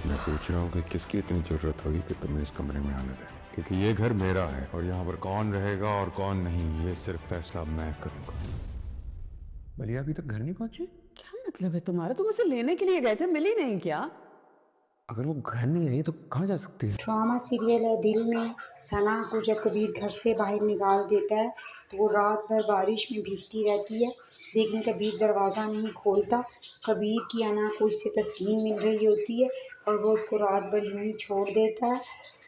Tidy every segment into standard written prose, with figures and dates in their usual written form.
मैं पूछ रहा हूँ कि किसकी इतनी ज़रूरत होगी कि तुम्हें इस कमरे में आने दें, क्योंकि ये घर मेरा है और यहाँ पर कौन रहेगा और कौन नहीं, ये सिर्फ फैसला मैं करूँगा। मलिया अभी तक घर नहीं पहुंची? क्या मतलब है तुम्हारा? तुम उसे लेने के लिए गए थे, मिली नहीं क्या? अगर वो घर नहीं आई तो कहाँ जा सकती है? ड्रामा सीरियल है दिल में। सना को जब कबीर घर से बाहर निकाल देता है तो वो रात भर बारिश में भीगती रहती है, लेकिन कबीर दरवाज़ा नहीं खोलता। कबीर की अना को इससे तस्कीन मिल रही होती है और वो उसको रात भर यूं ही छोड़ देता है।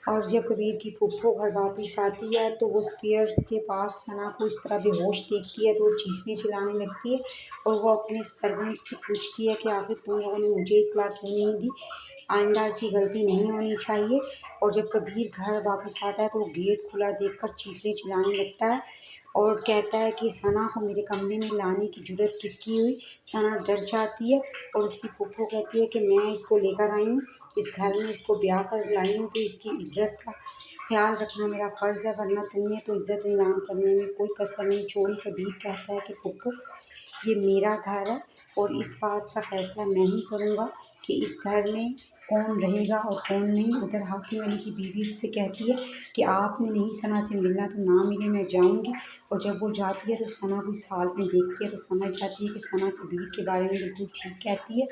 और जब कबीर की फूफो घर वापस आती है तो वो स्टेयर्स के पास सना को इस तरह बेहोश देखती है तो वो चीखने चिल्लाने लगती है और वो अपने सर्वेंट से पूछती है कि आखिर तुम लोगों ने मुझे इत्तला क्यों नहीं दी, आइंदा ऐसी गलती नहीं होनी चाहिए। और जब कबीर घर वापस आता है तो वो गेट खुला देखकर चीखने चिल्लाने लगता है और कहता है कि सना को मेरे कमरे में लाने की जुर्रत किसकी हुई। सना डर जाती है और उसकी फूफो कहती है कि मैं इसको लेकर आई हूँ, इस घर में इसको ब्याह कर लाई हूँ तो इसकी इज्जत का ख्याल रखना मेरा फ़र्ज़ है, वरना तुमने तो इज्जत नीलाम करने में कोई कसर नहीं छोड़ी। कबीर कहता है कि फूफो ये मेरा घर है और इस बात का फैसला मैं ही करूँगा कि इस घर में कौन रहेगा और कौन नहीं। उधर हाकिम अली की बीवी उससे कहती है कि आपने नहीं सना से मिलना तो ना मिले, मैं जाऊँगी। और जब वो जाती है तो सना को इस हाल में देखती है तो समझ जाती है कि सना कबीर के बारे में बिल्कुल ठीक कहती है।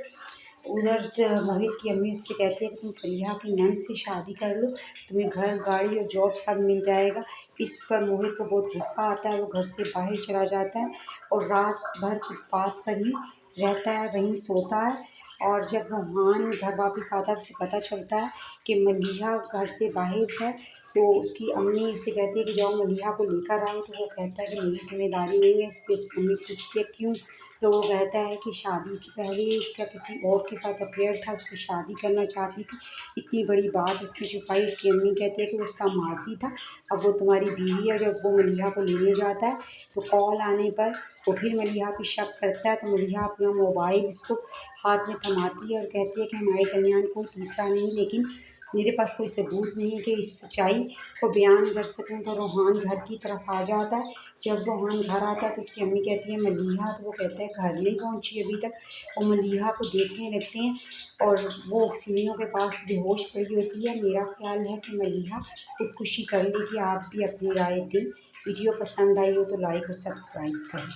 उधर मोहित की अम्मी उससे कहती है कि तुम फरीहा की नंद से शादी कर लो, तुम्हें घर गाड़ी और जॉब सब मिल जाएगा। इस पर मोहित को बहुत गुस्सा आता है, वो घर से बाहर चला जाता है और रात भर फुटपाथ पर ही रहता है, वहीं सोता है। और जब रोहान घर वापस आता है तो उसे पता चलता है कि मलिहा घर से बाहर है, तो उसकी अम्मी उसे कहती है कि जाओ मलिहा को लेकर आओ। तो वो कहता है कि मेरी जिम्मेदारी नहीं है इस पर। उसकी अम्मी पूछती है क्यों, तो वो कहता है कि शादी से पहले इसका किसी और के साथ अफेयर था, उससे शादी करना चाहती थी, इतनी बड़ी बात इसने छुपाई। उसकी अम्मी कहती है कि वो उसका माजी था, अब वो तुम्हारी बीवी है। जब वो मलिहा को लेने जाता है तो कॉल आने पर वो फिर मलिहा पे शक करता है, तो मलिहा अपना मोबाइल इसको हाथ में थमाती है और कहती है कि हमारे दरमियान कोई तीसरा नहीं, लेकिन मेरे पास कोई सबूत नहीं है कि इस सच्चाई को बयान कर सकूं। तो रोहान घर की तरफ आ जाता है। जब रोहान घर आता है तो उसकी अम्मी कहती है मलिहा, तो वो कहता है घर नहीं पहुंची अभी तक। वो मलिहा को देखने लगते हैं और वो सीढ़ियों के पास बेहोश पड़ी होती है। मेरा ख्याल है कि मलिहा खुदकुशी कर लेगी। आप भी अपनी राय दें। वीडियो पसंद आई हो तो लाइक और सब्सक्राइब करें।